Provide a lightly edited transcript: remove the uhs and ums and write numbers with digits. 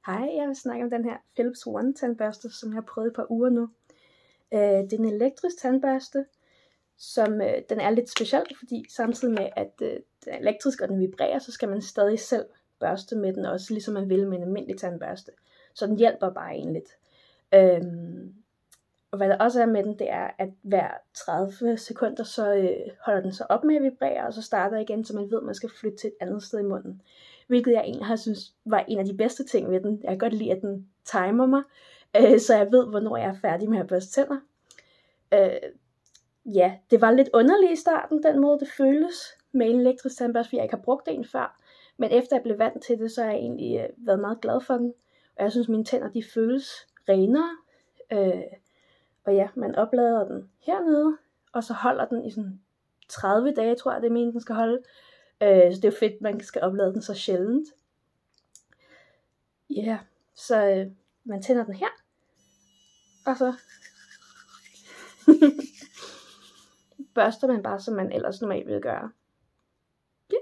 Hej, jeg vil snakke om den her Philips One tandbørste, som jeg har prøvet et par uger nu. Det er en elektrisk tandbørste, som den er lidt speciel, fordi samtidig med at den er elektrisk og den vibrerer, så skal man stadig selv børste med den, også ligesom man vil med en almindelig tandbørste. Så den hjælper bare en lidt. Og hvad der også er med den, det er, at hver 30 sekunder, så holder den så op med at vibrere, og så starter igen, så man ved, at man skal flytte til et andet sted i munden. Hvilket jeg egentlig har synes var en af de bedste ting ved den. Jeg kan godt lide, at den timer mig, så jeg ved, hvornår jeg er færdig med at børste tænder. Ja, det var lidt underligt i starten, den måde det føles med en elektrisk tandbørste, fordi jeg ikke har brugt en før. Men efter jeg blev vant til det, så har jeg egentlig været meget glad for den. Og jeg synes, mine tænder de føles renere. Og ja, man oplader den hernede, og så holder den i sådan 30 dage, tror jeg, det er meningen, den skal holde. Så det er jo fedt, man skal oplade den så sjældent. Ja, så man tænder den her, og så børster man bare, som man ellers normalt ville gøre. Ja.